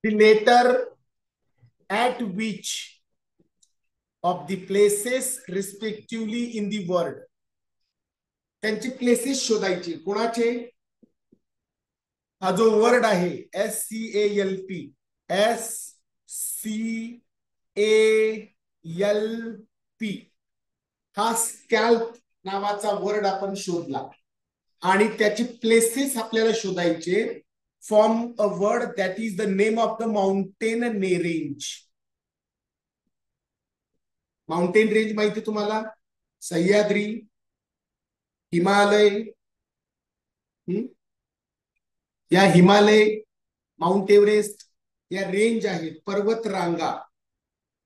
the letter at which of the places respectively in the word. त्यांची places शोधायची. कोणाचे? हा जो वर्ड आहे SCALP, SCALP, हा स्कॅल्प नावाचा वर्ड आपण शोधला आणि त्याची प्लेसेस आपल्याला शोधायचे. Form a word that is the name of the mountain range. Mountain range माहिती तुम्हाला? सह्याद्री, हिमालय, या हिमालय, माउंट एव्हरेस्ट या रेंज आहेत, पर्वत रांगा.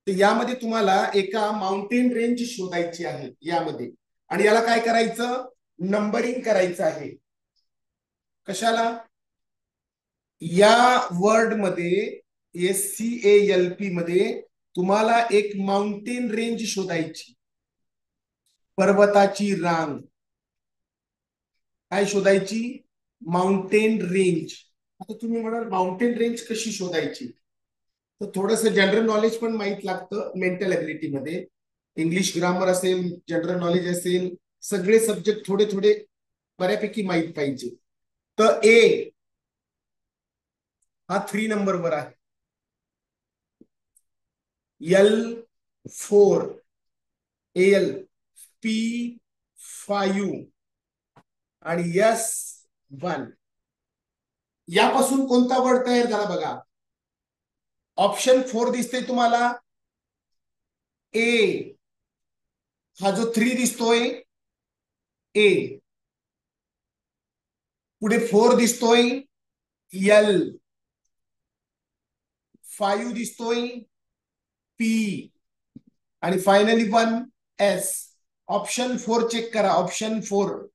तर यामध्ये तुम्हाला एका माउंटेन रेंज शोधायची आहे यामध्ये, आणि याला काय करायचं? नंबरिंग करायचं आहे. कशाला? या वर्ड मध्ये SCALP मध्ये तुम्हाला एक माउंटेन रेंज शोधायची, पर्वताची रांग. काय शोधायची? Mountain range. आता तुम्ही म्हणाल माउंटेन रेंज कशी शोधायची? तर थोडस जनरल नॉलेज पण माहित लागतं मेंटल एबिलिटी मध्ये. इंग्लिश ग्रामर असेल, जनरल नॉलेज असेल, सगळे सब्जेक्ट थोडे थोडे बऱ्यापैकी माहित पाहिजे. तर ए हा 3 नंबरवर आहे, L4, AL, P5 आणि S1. यापासून कोणता वर्ड तयार झाला बघा? ऑप्शन 4 दिसते तुम्हाला. ए हा जो 3 दिसतोय ए, पुढे 4 दिसतोय L, 5 दिसतोय पी आणि फायनली 1 S. ऑप्शन 4 चेक करा. ऑप्शन 4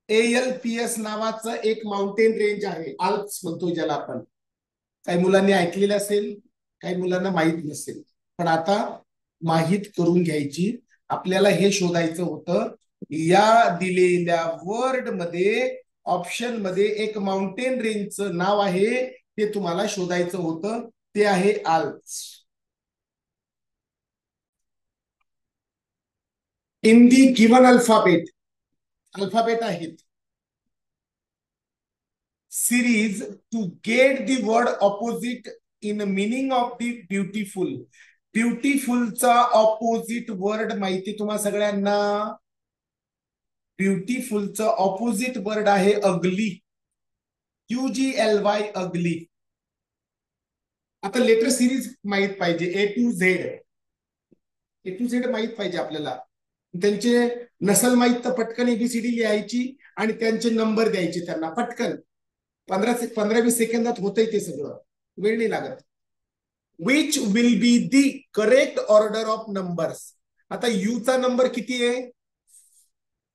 ALPS नावाचं एक माउंटेन रेंज आहे, आल्प्स म्हणतो ज्याला आपण. काही मुलांनी ऐकलेलं असेल, काही मुलांना माहित नसेल, पण आता माहित करून घ्यायची. आपल्याला हे शोधायचं होतं. या दिलेल्या वर्ड मध्ये ऑप्शन मध्ये एक माउंटेन रेंजचं नाव आहे, ते तुम्हाला शोधायचं होतं. ते आहे Alps. In the given alphabet, alphabet आहेत, series to get the word opposite in meaning of the beautiful. ब्युटिफुलचा ऑपोजिट वर्ड माहिती तुम्हा सगळ्यांना? ब्युटिफुलचं ऑपोजिट वर्ड आहे अगली, UGLY, अगली. आता लेटर सिरीज माहित पाहिजे. A to Z माहित पाहिजे आपल्याला. त्यांचे नसल माहित तर पटकन ABCD लिहायची आणि त्यांचे नंबर द्यायचे त्यांना पटकन. 15-20 सेकंदात होतंय ते सगळं, वेळ नाही लागत. Which will be the correct order of numbers. आता यूचा नंबर किती आहे?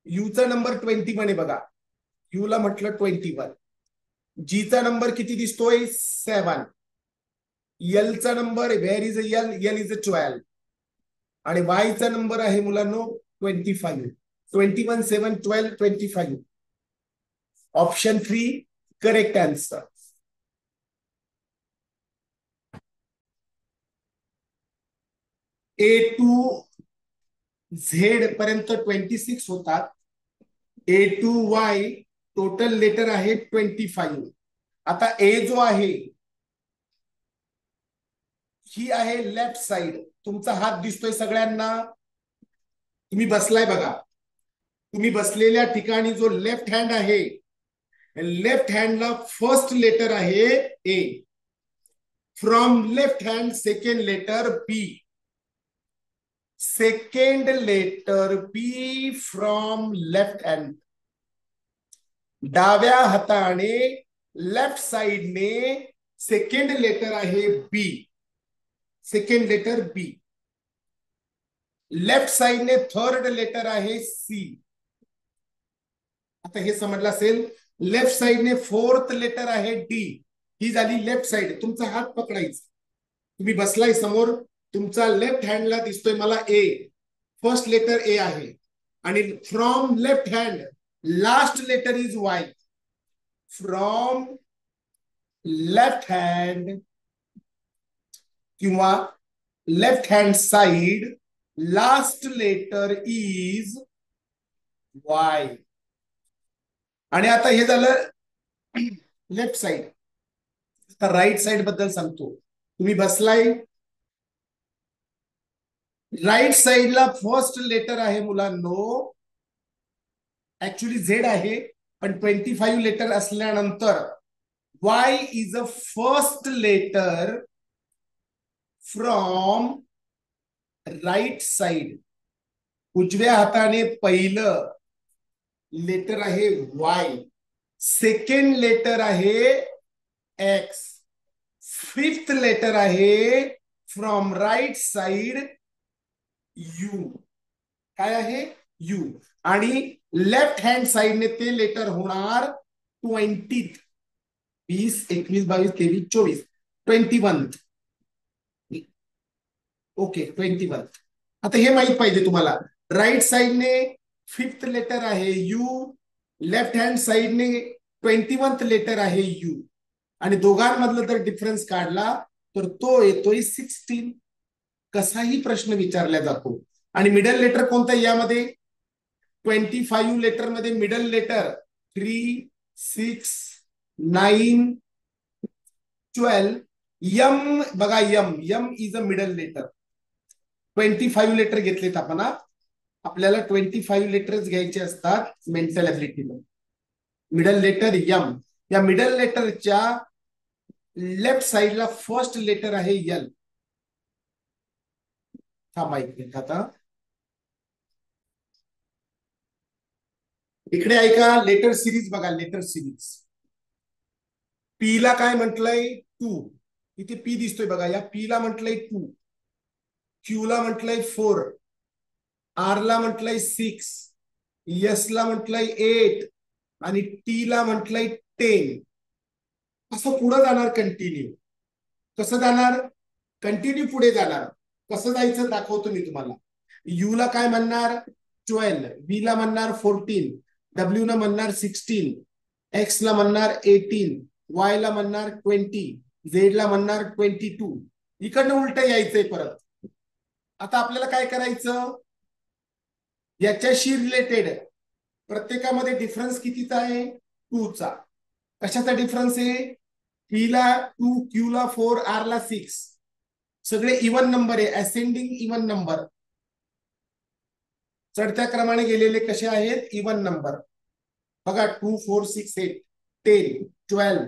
यूचा नंबर 21 आहे बघा. यूला म्हटलं 21. जीचा नंबर किती दिसतोय? 7. एलचा number, where is L? L is 12. आणि वायचा नंबर आहे मुलांनो 25. 21, 7, 12, 25. Option 3 correct answer. A to Z पर्यंत 26 होतात. A to Y total letter आहे 25. आता A जो आहे ही आहे लेफ्ट साइड. तुमचा हात दिसतोय सगळ्यांना? तुम्ही बसलाय बघा. तुम्ही बसलेल्या ठिकाणी जो लेफ्ट हँड आहे, लेफ्ट हँडला फर्स्ट लेटर आहे A. From left hand second letter B. Second letter B from left hand. डाव्या हाताने लेफ्ट साइडने सेकंड लेटर आहे B. Second letter B. Left साइडने थर्ड लेटर आहे सी. आता हे समजलं असेल. लेफ्ट साइडने फोर्थ लेटर आहे डी. ही झाली लेफ्ट साइड. तुमचा हात पकडायचा. तुम्ही बसलाय समोर, तुमचा लेफ्ट हँडला दिसतोय मला ए. फर्स्ट लेटर ए आहे आणि from left hand last letter is Y. From left hand किंवा left hand side last letter is Y. आणि आता हे झालं लेफ्ट साइड. आता राईट साइड बद्दल सांगतो. तुम्ही बसलाय, राईट साइडला फर्स्ट लेटर आहे मुलांनो, ऍक्च्युली झेड आहे, पण 25 लेटर असल्यानंतर Y is a first letter from right side. उजव्या हाताने पहिलं लेटर आहे वाय, सेकंड लेटर आहे एक्स, फिफ्थ लेटर आहे फ्रॉम राईट साइड यू. काय आहे? यू. आणि लेफ्ट हँड साइडने ते लेटर होणार 20. 20, 21, 22, 23, 24, 21. ओके, 21. आता हे माहित पाहिजे तुम्हाला. राईट साइडने फिफ्थ लेटर आहे you, left hand साइडने 21th letter आहे यू. आणि दोघांमधलं जर डिफरन्स काढला तर तो येतोय 16. कसाही प्रश्न विचारला जातो. आणि मिडल लेटर कोणतं यामध्ये? 25 लेटर मध्ये मिडल लेटर 3, 6, 9, 12. यम बघा, M M is a middle letter. 25 letter घेतलेत आपण. आपल्याला 25 लेटर्स घ्यायचे असतात मेंटल ऍबिलिटीला. Middle letter M. या मिडल लेटरच्या लेफ्ट साइडला फर्स्ट लेटर आहे यल. हा माहिती आता इकडे ऐका, लेटर सिरीज बघा. लेटर सिरीज पी ला काय म्हटलंय? 2. इथे पी दिसतोय बघा. या पी ला म्हटलंय 2, क्यू ला म्हटलंय 4, आर ला म्हटलंय 6, एस ला म्हटलंय 8 आणि टी ला म्हटलंय 10. असं पुढे जाणार कंटिन्यू. कसं जाणार? कंटिन्यू पुढे जाणार. कसं जायचं दाखवतो मी तुम्हाला. यू ला काय म्हणणार? 12, बी ला म्हणणार 14, डब्ल्यू ला म्हणणार 16, एक्स ला म्हणणार 18, वाय ला म्हणणार 20, झेड ला म्हणणार 22. इकडनं उलट यायचंय परत. आता आपल्याला काय करायचं? याच्याशी रिलेटेड प्रत्येकामध्ये डिफरन्स कितीचा आहे? 2 चा. कशाचा डिफरन्स आहे? पी ला 2, क्यू ला 4, आर ला 6. सगळे इवन नंबर आहे, असेंडिंग इवन नंबर. चढत्या क्रमाने गेलेले कसे आहेत? Even number. बघा 2, 4, 6, 8, 10, 12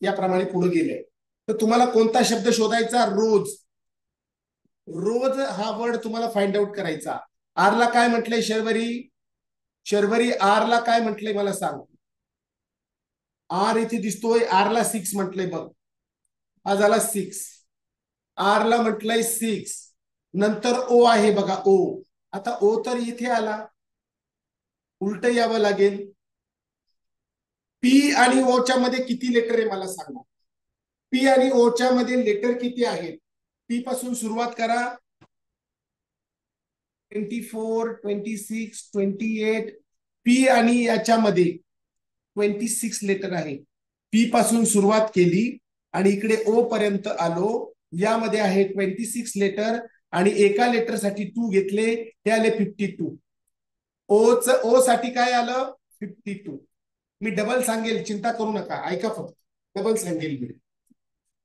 याप्रमाणे पुढे गेले. तर तुम्हाला कोणता शब्द शोधायचा? रोज. रोज हा वर्ड तुम्हाला फाइंड आउट करायचा. आर ला काय म्हटलंय? शर्वरी. शर्वरी आर ला काय म्हटलंय मला सांग. आर इथे दिसतोय. आर ला 6 म्हटलंय बघ. हा झाला 6. आर ला म्हटलंय 6. नंतर ओ आहे बघा, ओ. आता ओ तर इथे आला, उलट यावं लागेल. पी आणि ओच्या मध्ये किती लेटर आहे मला सांगा. पी आणि ओच्या मध्ये लेटर किती आहेत? पी पासून सुरुवात करा. 24, 26, 28. पी आणि याच्यामध्ये 26 लेटर आहे. पी पासून सुरुवात केली आणि इकडे ओ पर्यंत आलो. यामध्ये आहे 26 लेटर आणि एका लेटर साठी 2 घेतले, हे आले 52. ओ साठी काय आलं? 52. मी डबल सांगेल, चिंता करू नका, ऐका फक्त. डबल सांगेल मी.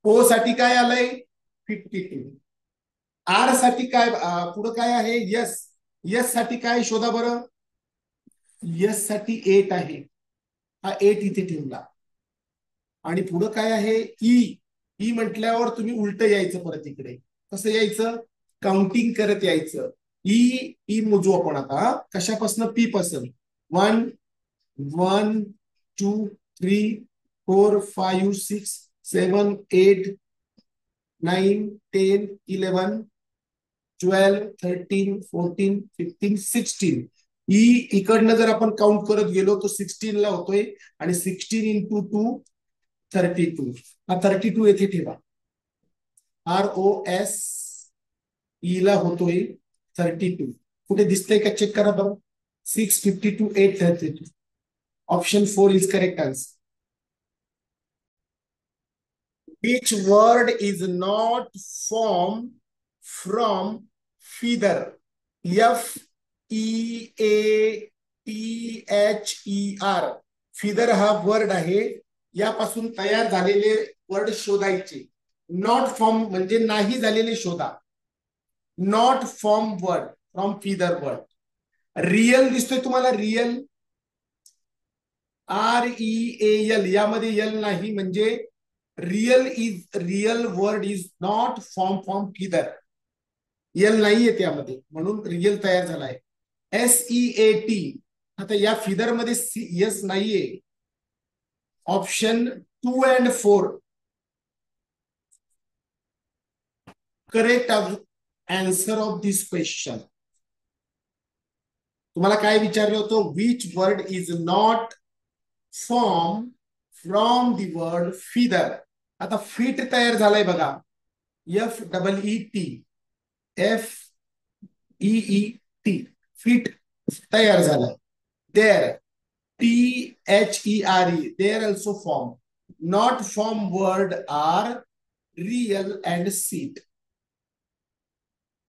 ओ साठी काय आलंय? 52. आर साठी काय पुढे काय आहे? यस. यस साठी काय शोधा बरं. यस साठी 8 आहे. हा 8 इथे ठेवला. आणि पुढे काय आहे? ई. ई म्हटल्यावर तुम्ही उलट यायचं परत इकडे. कसं यायचं? काउंटिंग करत यायचं. ई. ई मोजू आपण आता. कशापासून? पी पासून. 1, 1, 2, 3, 4, 5, 6, 7, 8, 9, 10, 11, 12, 13, 14, 15, 16. ई इकडनं जर आपण काउंट करत गेलो तर 16 ला होतोय. आणि 16 इंटू 2 32. हा 32 येथे ठेवा. ROS ई ला होतोय 32. कुठे दिसतंय का? चेक करा बरं. 652, 832. Option 4 is correct answer. Which word is not formed from feather? FEATHER. Feather हा वर्ड आहे, यापासून तयार झालेले वर्ड शोधायचे. नॉट फॉर्म म्हणजे नाही झालेले शोधा. Not form word from feather word. Real दिसतोय तुम्हाला, रियल REAL, यामध्ये यल नाही, म्हणजे real word is not form from feather. L नाहीये त्यामध्ये, म्हणून रियल तयार झालाय. SEAT, आता या फिदर मध्ये यस नाहीये. Option 2 and 4 correct answer of this question. तुम्हाला काय विचारलं होतं? Which word is not form from the word feather. आता फिट तयार झालाय बघा, FEET, फिट तयार झालाय. There, THERE, there also form. Not form word are real and seat.